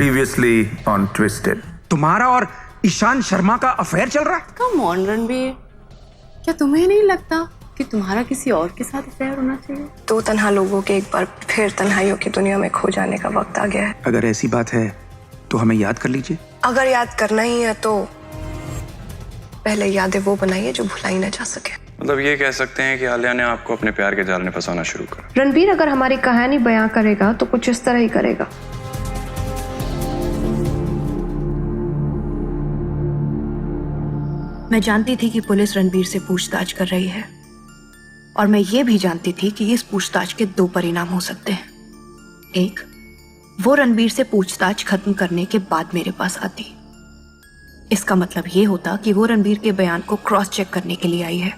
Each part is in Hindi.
Previously on Twisted. तुम्हारा और ईशान शर्मा का अफेयर चल रहा है? कम ऑन रणबीर, क्या तुम्हें नहीं लगता कि तुम्हारा किसी और के साथ अफेयर होना चाहिए? दो तन्हा लोगों के एक बार फिर तन्हाइयों की दुनिया में खो जाने का वक्त आ गया है। अगर ऐसी बात है तो हमें याद कर लीजिए। अगर याद करना ही है तो पहले यादें वो बनाइए जो भुलाई न जा सके। मतलब ये कह सकते हैं कि आलिया ने आपको अपने प्यार के जाल में फंसाना शुरू करा। रणबीर अगर हमारी कहानी बयां करेगा तो कुछ इस तरह ही करेगा। मैं जानती थी कि पुलिस रणबीर से पूछताछ कर रही है और मैं ये भी जानती थी कि इस पूछताछ के दो परिणाम हो सकते हैं। एक, वो रणबीर से पूछताछ खत्म करने के बाद मेरे पास आती। इसका मतलब ये होता कि वो रणबीर के बयान को क्रॉस चेक करने के लिए आई है।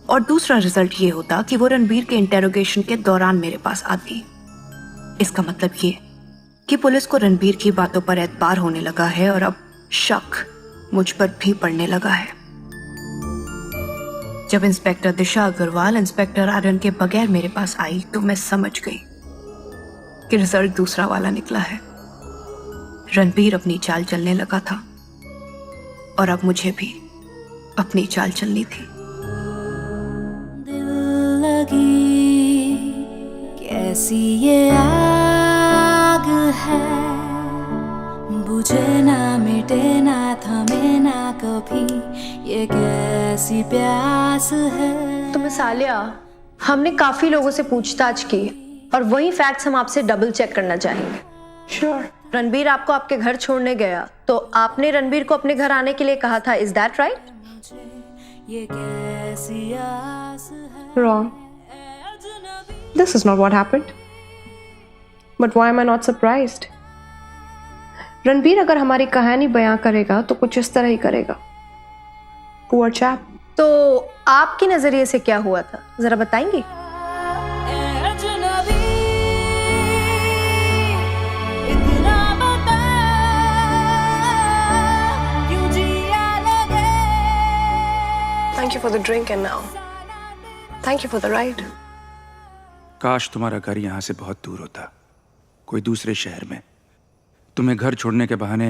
और दूसरा रिजल्ट ये होता कि वो रणबीर के इंटेरोगेशन के दौरान मेरे पास आती। इसका मतलब ये कि पुलिस को रणबीर की बातों पर एतबार होने लगा है और अब शक मुझ पर भी पड़ने लगा है। जब इंस्पेक्टर दिशा अग्रवाल इंस्पेक्टर आर्यन के बगैर मेरे पास आई तो मैं समझ गई कि रिजल्ट दूसरा वाला निकला है। रणबीर अपनी चाल चलने लगा था और अब मुझे भी अपनी चाल चलनी थी। दिल लगी कैसी ये आग है, बुझे ना मिटे ना थमे ना कभी, ये कैसी प्यास है। तो मिस आलिया, हमने काफी लोगों से पूछताछ की और वही फैक्ट्स हम आपसे डबल चेक करना चाहेंगे। श्योर। रणबीर आपको आपके घर छोड़ने गया तो आपने रणबीर को अपने घर आने के लिए कहा था, इज दैट राइट? ये कैसी आस है। Wrong. This is not what happened. But why am I not surprised? Ranbir अगर हमारी कहानी बयां करेगा तो कुछ इस तरह ही करेगा। Poor chap. तो आपके नजरिए से क्या हुआ था, जरा बताएंगी? Thank you for the drink and now thank you for the ride. काश तुम्हारा घर यहाँ से बहुत दूर होता, कोई दूसरे शहर में। तुम्हें घर छोड़ने के बहाने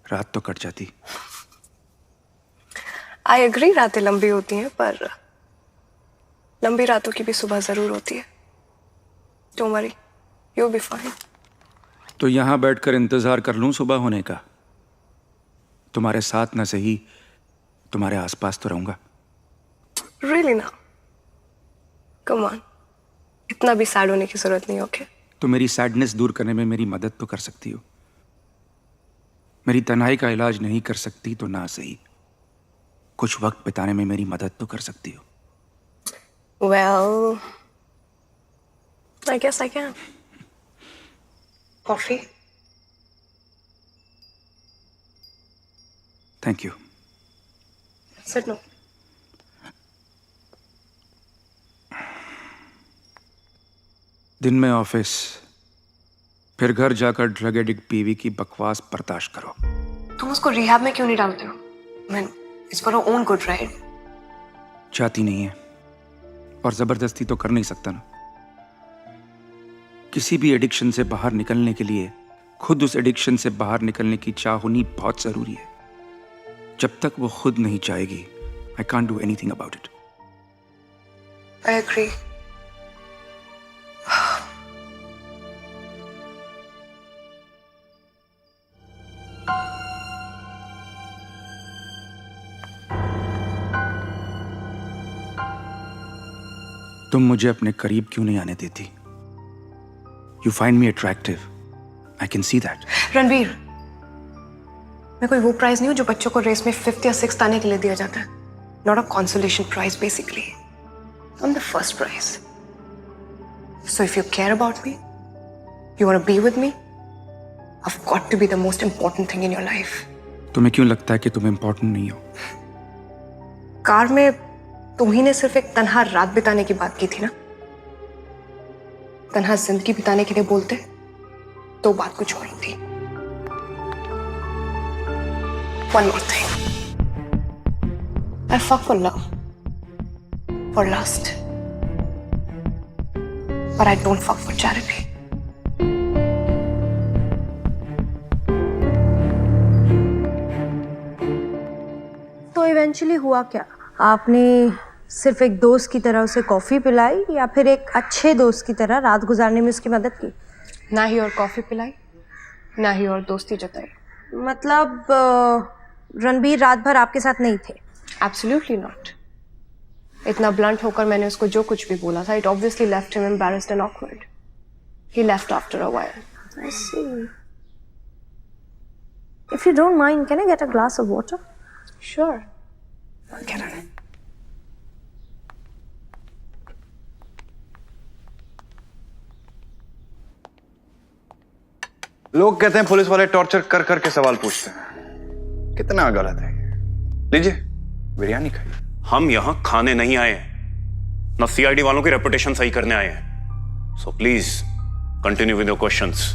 रात तो कट जाती। I agree, रातें लंबी होती हैं पर लंबी रातों की भी सुबह जरूर होती है। Don't worry, you'll be fine. तो यहाँ बैठकर इंतजार कर लूं सुबह होने का? तुम्हारे साथ ना सही, तुम्हारे आसपास तो रहूंगा। Really now? Come on. इतना भी सैड होने की जरूरत नहीं, ओके? तो मेरी सैडनेस दूर करने में मेरी मदद तो कर सकती हो। मेरी तन्हाई का इलाज नहीं कर सकती तो ना सही, कुछ वक्त बिताने में मेरी मदद तो कर सकती हो। Well, I guess I can. Coffee? Thank you. Sit no. दिन में ऑफिस, फिर घर जाकर ड्रग एडिक्ट बीवी की बकवास बर्दाश्त करो। तुम उसको रिहैब में क्यों नहीं डालते हो? Man, it's for our own good, right? चाहती नहीं है और जबरदस्ती तो कर नहीं सकता ना। किसी भी एडिक्शन से बाहर निकलने के लिए खुद उस एडिक्शन से बाहर निकलने की चाह होनी बहुत जरूरी है। जब तक वो खुद नहीं चाहेगी, I can't do anything about it. I agree. तुम मुझे अपने करीब क्यों नहीं आने देती? You find me attractive. I can see that. Ranbir, मैं कोई वो प्राइज नहीं हूँ जो बच्चों को रेस में 5th या 6th आने के लिए दिया जाता है। Not a consolation prize, basically. I'm the first prize. So if you care about me, you want to be with me, I've got to be the most important thing in your life. तुम्हें क्यों लगता है कि तुम इम्पोर्टेंट नहीं हो? कार में तुम्ही ने सिर्फ एक तन्हा रात बिताने की बात की थी ना? तन्हा जिंदगी बिताने के लिए बोलते तो बात कुछ और होती। One more thing. I fuck for love, for lust, but I don't fuck for charity. Eventually हुआ क्या? आपने सिर्फ एक दोस्त की तरह उसे कॉफी पिलाई या फिर एक अच्छे दोस्त की तरह रात गुजारने में उसकी मदद की? ना ही और कॉफी पिलाई, ना ही और दोस्ती जताई। मतलब रणबीर रात भर आपके साथ नहीं थे? Absolutely not. इतना ब्लंट होकर मैंने उसको जो कुछ भी बोला था, it obviously left him embarrassed and awkward. He left after a while. I see. If you don't mind, can I get a glass of water? Sure. Get on it. लोग कहते हैं पुलिस वाले टॉर्चर कर कर के सवाल पूछते हैं, कितना गलत है। लीजिए बिरयानी खाइए। हम यहां खाने नहीं आए हैं, ना सीआईडी वालों की रेपुटेशन सही करने आए हैं। So please continue with your questions.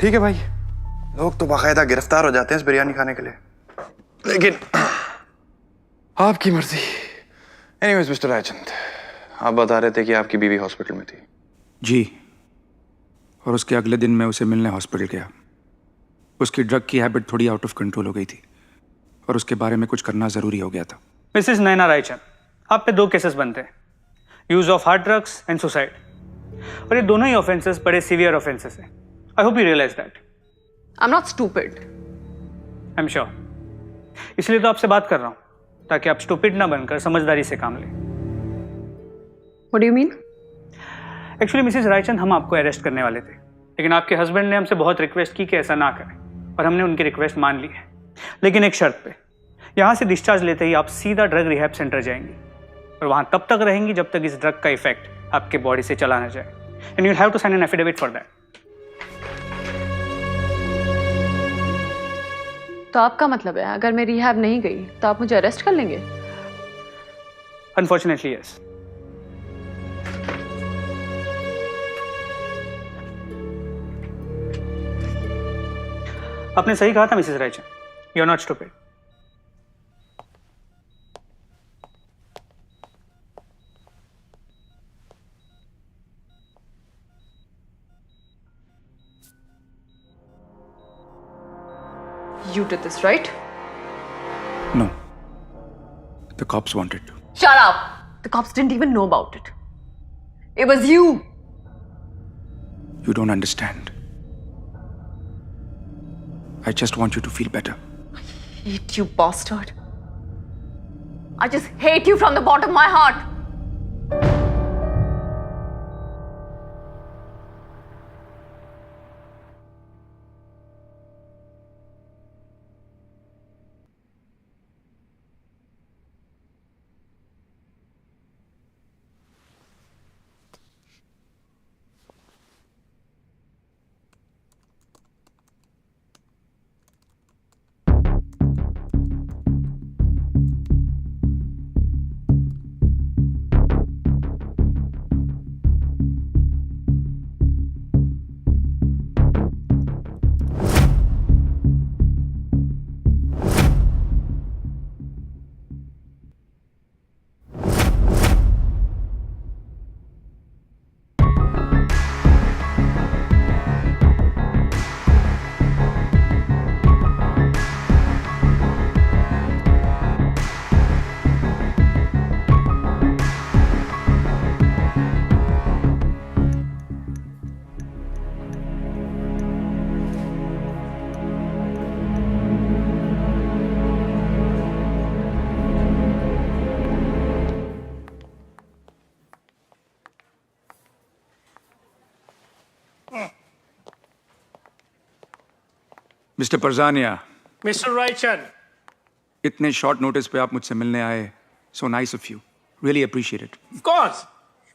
ठीक है भाई, लोग तो बाकायदा गिरफ्तार हो जाते हैं इस बिरयानी खाने के लिए, लेकिन आपकी मर्जी। एनीवेज मिस्टर रायचंद, आप बता रहे थे कि आपकी बीवी हॉस्पिटल में थी। जी, और उसके अगले दिन मैं उसे मिलने हॉस्पिटल गया। उसकी ड्रग की हैबिट थोड़ी आउट ऑफ कंट्रोल हो गई थी और उसके बारे में कुछ करना ज़रूरी हो गया था। मिसेस नैना रायचंद, आप पे 2 केसेस बनते हैं, use of hard drugs and suicide. और ये दोनों ही ऑफेंसेस बड़े सीवियर ऑफेंसेस हैं। I hope you realise that. I am not stupid. I am sure. इसलिए तो आपसे बात कर रहा हूँ, ताकि आप स्टूपिड ना बनकर समझदारी से काम लें। What do you mean? Actually Mrs Raichand, हम आपको अरेस्ट करने वाले थे, लेकिन आपके हस्बैंड ने हमसे बहुत रिक्वेस्ट की कि ऐसा ना करें, और हमने उनकी रिक्वेस्ट मान ली है। लेकिन एक शर्त पे, यहाँ से डिस्चार्ज लेते ही आप सीधा ड्रग रिहैब सेंटर जाएंगी और वहाँ तब तक रहेंगी जब तक इस ड्रग का इफेक्ट आपके बॉडी से चला ना जाए। And you have to sign an affidavit for that. तो आपका मतलब है अगर मैं रिहैब नहीं गई तो आप मुझे अरेस्ट कर लेंगे? Unfortunately yes. आपने सही कहा था Mrs Raichand, you are not stupid. You did this, right? No. The cops wanted to. Shut up! The cops didn't even know about it. It was you! You don't understand. I just want you to feel better. I hate you, bastard. I just hate you from the bottom of my heart. Mister Parjania, mister Raichand, इतने शॉर्ट नोटिस पे आप मुझसे मिलने आए, so nice of you, really appreciate it. Of course,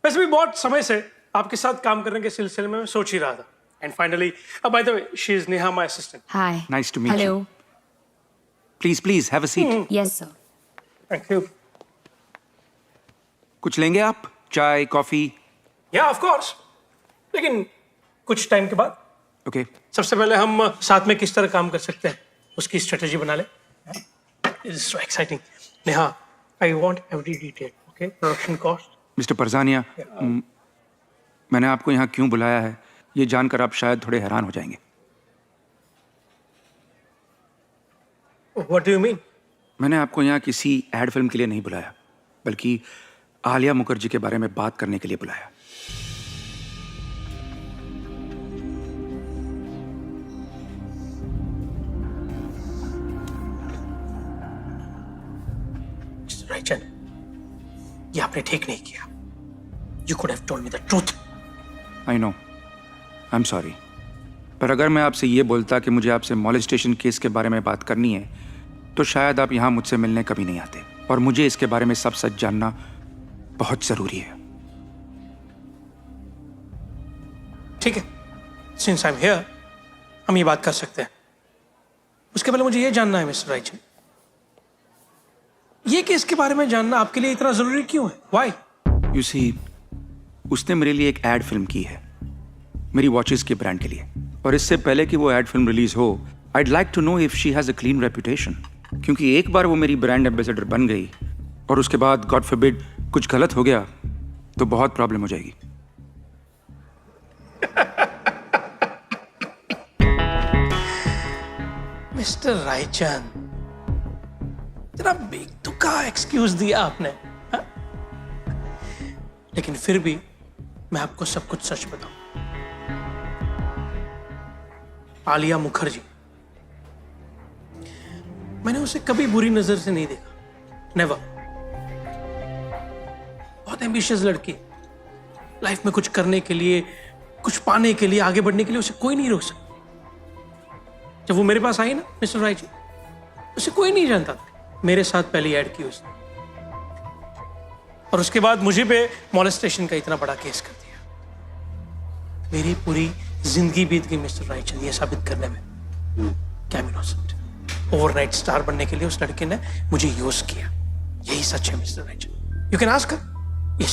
वैसे भी बहुत समय से आपके साथ काम करने के सिलसिले में मैं सोच ही रहा था। And finally, by the way, she is Neha my assistant. Hi. Nice to meet you. Please please have a seat. Yes sir. Thank you. कुछ लेंगे आप? चाय, कॉफी? या ऑफ कोर्स, लेकिन कुछ टाइम के बाद। ओके। सबसे पहले हम साथ में किस तरह काम कर सकते हैं उसकी स्ट्रेटेजी बना ले। It's so exciting. Neha, I want every detail, okay? Production cost. Mister Parjania, मैंने आपको यहाँ क्यों बुलाया है ये जानकर आप शायद थोड़े हैरान हो जाएंगे। What do you mean? मैंने आपको यहाँ किसी एड फिल्म के लिए नहीं बुलाया, बल्कि आलिया मुखर्जी के बारे में बात करने के लिए बुलाया। रायचंद, ये आपने ठीक नहीं किया। You could have told me the truth. I know. I'm sorry. पर अगर मैं आपसे ये बोलता कि मुझे आपसे मॉलेस्टेशन केस के बारे में बात करनी है, तो शायद आप यहाँ मुझसे मिलने कभी नहीं आते। और मुझे इसके बारे में सब सच जानना बहुत जरूरी है। ठीक है, Since I'm here, हम ये बात कर सकते हैं। उसके पहले मुझे ये जानना है मिस्टर रायचंद, ये केस के बारे में जानना आपके लिए इतना जरूरी क्यों है? Why? You see, उसने मेरे लिए एक एड फिल्म की है, मेरी वॉचेस के ब्रांड के लिए। और इससे पहले कि वो एड फिल्म रिलीज हो, I'd like to know if she has a clean reputation. क्योंकि एक बार वो मेरी ब्रांड एम्बेसडर बन गई और उसके बाद गॉड फॉरबिड कुछ गलत हो गया तो बहुत प्रॉब्लम हो जाएगी। मिस्टर रायचंद, इतना बेतुका एक्सक्यूज दिया आपने, हा? लेकिन फिर भी मैं आपको सब कुछ सच बताऊं। आलिया मुखर्जी, मैंने उसे कभी बुरी नजर से नहीं देखा, नेवर। बहुत एम्बिशियस लड़की, लाइफ में कुछ करने के लिए, कुछ पाने के लिए, आगे बढ़ने के लिए उसे कोई नहीं रोक सकता। जब वो मेरे पास आई ना मिस्टर राय जी, उसे कोई नहीं जानता था। मेरे साथ पहली ऐड की उसने, और उसके बाद मुझे पे मॉलेस्टेशन का इतना बड़ा केस कर दिया। मेरी पूरी जिंदगी बीत गई मिस्टर रायचंद ये साबित करने में कि I am innocent. Overnight star बनने के लिए उस लड़के ने मुझे यूज किया। यही सच है mister Raichand, you can ask her. ये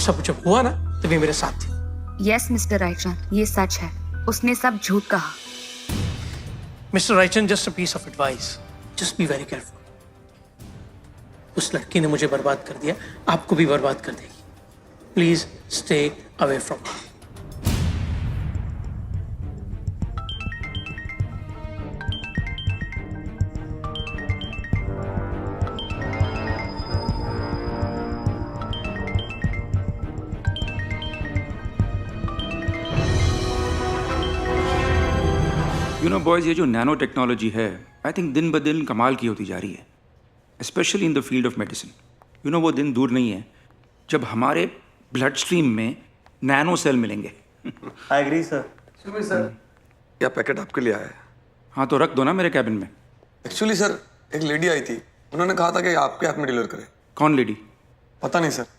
सब जब हुआ ना तब ये मेरे साथ थी। यस मिस्टर रायचंद, ये सच है, उसने सब झूठ कहा। Mr Raichand, just a piece of advice, just be very careful. उस लड़की ने मुझे बर्बाद कर दिया, आपको भी बर्बाद कर देगी। Please stay away from her. You know boys, ये जो नैनो टेक्नोलॉजी है, आई थिंक दिन ब दिन कमाल की होती जा रही है, especially in the field of medicine. You know, वो दिन दूर नहीं है जब हमारे ब्लड स्ट्रीम में नैनो सेल मिलेंगे। I agree sir. सर, क्या पैकेट आपके लिए आया है? हाँ, तो रख दो ना मेरे कैबिन में। एक्चुअली सर, एक लेडी आई थी, उन्होंने कहा था कि आपके हाथ में डिलीवर करें। कौन लेडी? पता नहीं sir.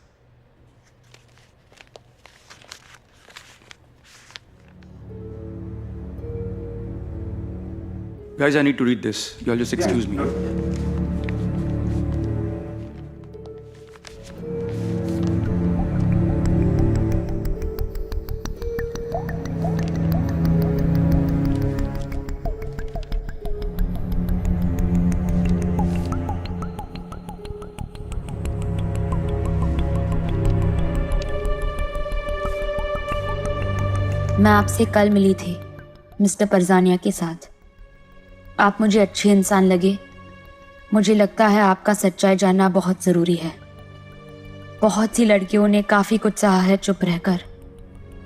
Guys, I need to read this. You all just excuse me. मैं आपसे कल मिली थी मिस्टर परजानिया के साथ। आप मुझे अच्छे इंसान लगे। मुझे लगता है आपका सच्चाई जानना बहुत ज़रूरी है। बहुत सी लड़कियों ने काफ़ी कुछ सहा है चुप रहकर।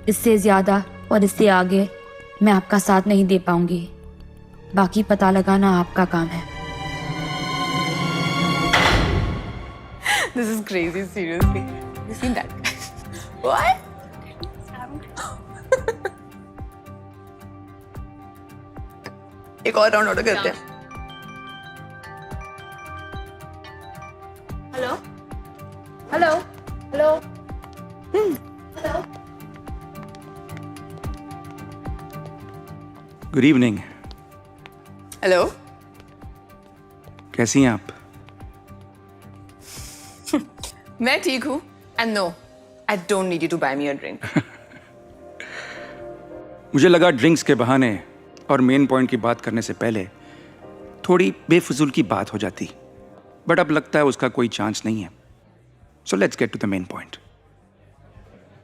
इससे ज़्यादा और इससे आगे मैं आपका साथ नहीं दे पाऊंगी। बाकी पता लगाना आपका काम है। This is crazy, seriously. You seen that? What? एक और राउंड ऑर्डर करते हैं। Hello hello hello hello. Good evening. Hello, कैसी हैं आप? मैं ठीक हूँ। And no, I don't need you to buy me a drink. मुझे लगा ड्रिंक्स के बहाने और मेन पॉइंट की बात करने से पहले थोड़ी बेफजूल की बात हो जाती, बट अब लगता है उसका कोई चांस नहीं है। So let's get to the main point.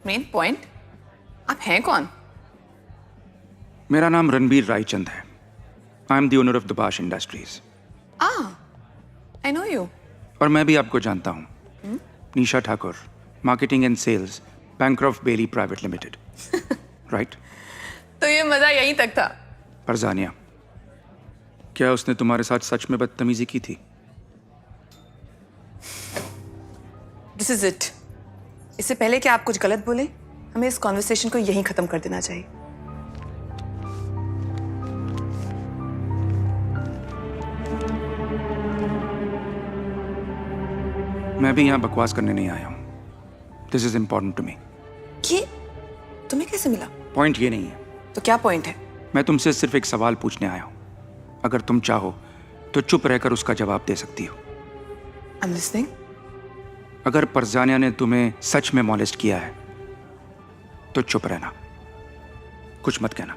Main point? आप हैं कौन? मेरा नाम रणबीर रायचंद है। I am the owner of the bash industries. I know you. और मैं भी आपको जानता हूँ। Nisha Thakur, marketing and sales, Bancroft Bailey private limited. Right? तो ये मजा यहीं तक था। परजानिया, क्या उसने तुम्हारे साथ सच में बदतमीजी की थी? This is it. इससे पहले कि आप कुछ गलत बोले, हमें इस कॉन्वर्सेशन को यहीं खत्म कर देना चाहिए। मैं भी यहाँ बकवास करने नहीं आया हूँ। This is important to me. ये तुम्हें कैसे मिला? पॉइंट ये नहीं है। तो क्या पॉइंट है? मैं तुमसे सिर्फ एक सवाल पूछने आया हूँ। अगर तुम चाहो तो चुप रहकर उसका जवाब दे सकती हो। I am listening. अगर परजानिया ने तुम्हें सच में मॉलेस्ट किया है तो चुप रहना, कुछ मत कहना।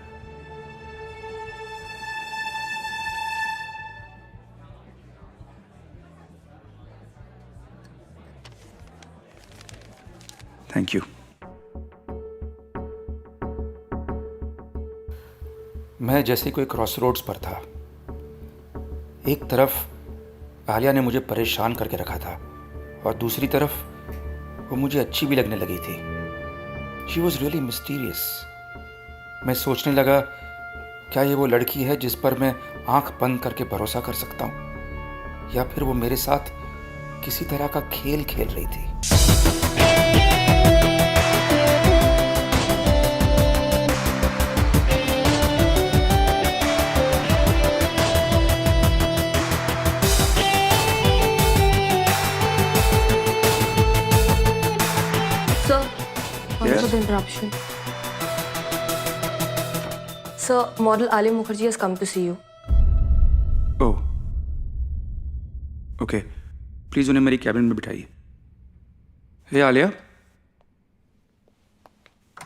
Thank you. मैं जैसे कोई क्रॉस रोड्स पर था। एक तरफ आलिया ने मुझे परेशान करके रखा था और दूसरी तरफ वो मुझे अच्छी भी लगने लगी थी। She was really mysterious. मैं सोचने लगा, क्या ये वो लड़की है जिस पर मैं आंख बंद करके भरोसा कर सकता हूँ, या फिर वो मेरे साथ किसी तरह का खेल खेल रही थी। Interruption. Sir, model Alia Mukherjee has come to see you. Oh, okay. Please उन्हें मेरी कैबिन में बिठाइए। Hey Alia,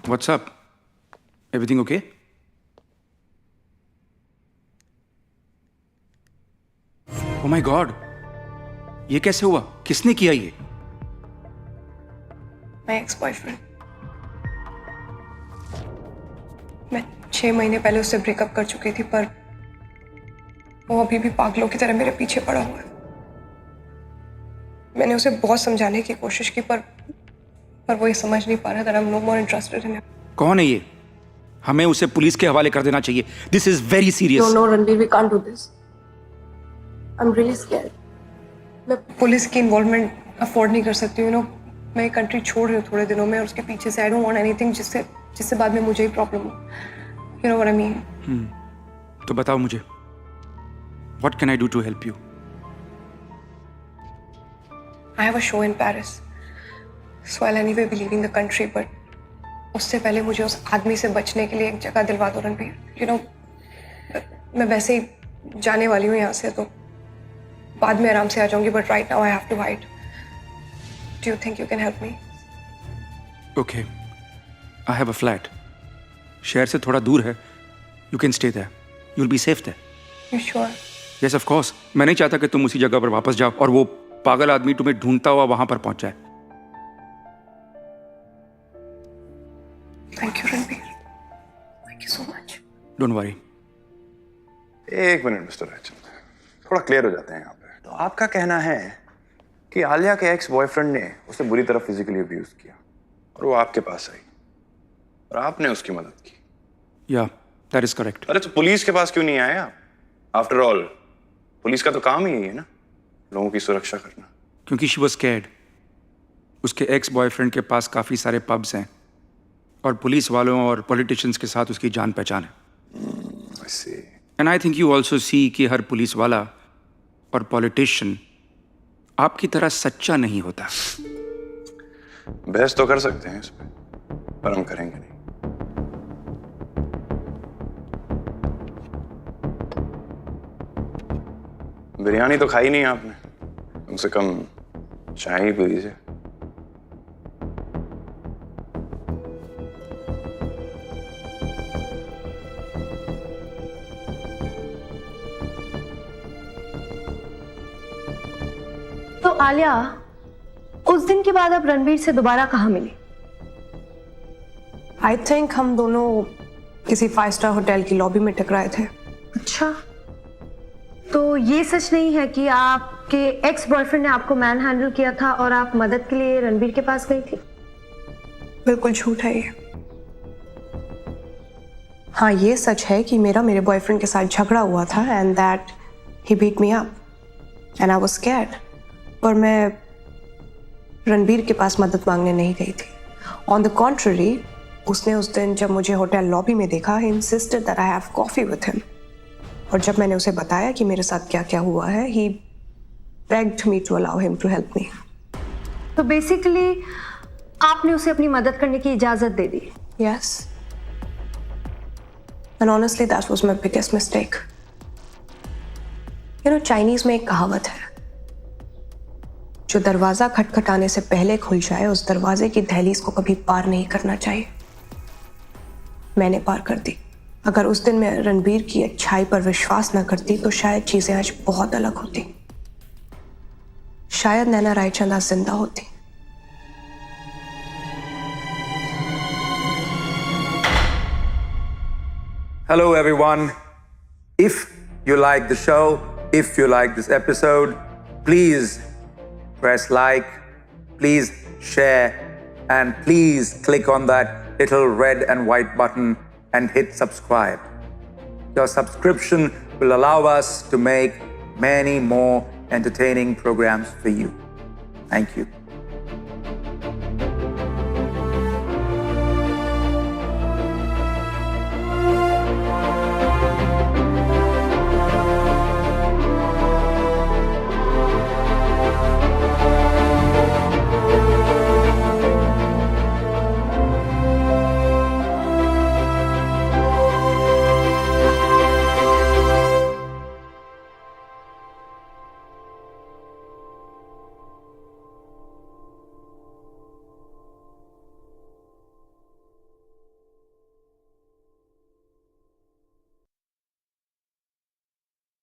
what's up? Everything okay? Oh my god, ये कैसे हुआ? किसने किया ये? My ex-boyfriend. मैं 6 महीने पहले उससे ब्रेकअप कर चुकी थी, पर वो अभी भी पागलों की तरह मेरे पीछे पड़ा हुआ है। मैंने उसे बहुत समझाने की कोशिश की, पर वो ये समझ नहीं पा रहा that I'm no more interested in him. कौन है ये? हमें उसे पुलिस के हवाले कर देना चाहिए। This is very serious. No, Ranbir, we can't do this. I'm really scared. मैं पुलिस की इन्वॉल्वमेंट अफोर्ड नहीं कर सकती हूँ। मैं ये कंट्री छोड़ रही हूँ थोड़े दिनों में, और उसके पीछे से आई डोंट वांट एनीथिंग जिससे बाद में मुझे ही प्रॉब्लम हो। You know what I mean? तो बताओ मुझे, what can I do to help you? I have a show in Paris, so I will anyway be leaving the country, but उससे पहले मुझे उस आदमी से बचने के लिए एक जगह दिलवा दो रणबीर। यू नो, मैं वैसे ही जाने वाली हूँ यहाँ से, तो बाद में आराम से आ जाऊंगी, but right now I have to hide. Do you think you can help me? Okay, I have a flat. शहर से थोड़ा दूर है। You can stay there. You will be safe there. You sure? Yes of course. मैं नहीं चाहता कि तुम उसी जगह पर वापस जाओ और वो पागल आदमी तुम्हें ढूंढता हुआ वहां पर पहुंच जाए। Thank you Ranbir, thank you so much. Don't worry. एक मिनट मिस्टर रायचंद, थोड़ा क्लियर हो जाते हैं यहाँ पे। तो आपका कहना है कि आलिया के एक्स बॉयफ्रेंड ने उसे बुरी तरह फिजिकली अब्यूज किया और वो आपके पास आई और आपने उसकी मदद की। या दैट इज करेक्ट। अरे तो पुलिस के पास क्यों नहीं आए आप? आफ्टर ऑल पुलिस का तो काम ही यही है ना, लोगों की सुरक्षा करना। क्योंकि शी वाज स्कैर्ड। उसके एक्स बॉयफ्रेंड के पास काफी सारे पब्स हैं और पुलिस वालों और पॉलिटिशियंस के साथ उसकी जान पहचान है। I see. And I think you also see कि हर पुलिस वाला और पॉलिटिशियन आपकी तरह सच्चा नहीं होता। बहस तो कर सकते हैं इस पे, पर हम करेंगे नहीं। बिरयानी तो खाई नहीं आपने, कम से कम चाय ही पी लीजिए। तो आलिया, उस दिन के बाद अब रणबीर से दोबारा कहाँ मिली? आई थिंक हम दोनों किसी 5 स्टार होटल की लॉबी में टकराए थे। अच्छा, तो ये सच नहीं है कि आपके एक्स बॉयफ्रेंड ने आपको मैन हैंडल किया था और आप मदद के लिए रणबीर के पास गई थी? बिल्कुल झूठ है ये। हाँ, ये सच है कि मेरा मेरे बॉयफ्रेंड के साथ झगड़ा हुआ था and that he beat me up and I was scared. पर मैं रणबीर के पास मदद मांगने नहीं गई थी। ऑन द कॉन्ट्ररी, उसने उस दिन जब मुझे होटल लॉबी में देखा, he insisted that I have coffee with him. और जब मैंने उसे बताया कि मेरे साथ क्या क्या हुआ है, ही begged me to allow him to help me. तो बेसिकली आपने उसे अपनी मदद करने की इजाजत दे दी? Yes. And honestly, that was my biggest mistake. You know, Chinese में एक कहावत है, जो दरवाजा खटखटाने से पहले खुल जाए उस दरवाजे की दहलीज को कभी पार नहीं करना चाहिए। मैंने पार कर दी। अगर उस दिन मैं रणबीर की अच्छाई पर विश्वास न करती तो शायद चीजें आज बहुत अलग होती। शायद नैना रायचंद आज जिंदा होती। Hello, everyone. If you like the show, if you like this episode, please press like, please share, and please click on that little red and white button and hit subscribe. Your subscription will allow us to make many more entertaining programs for you. Thank you.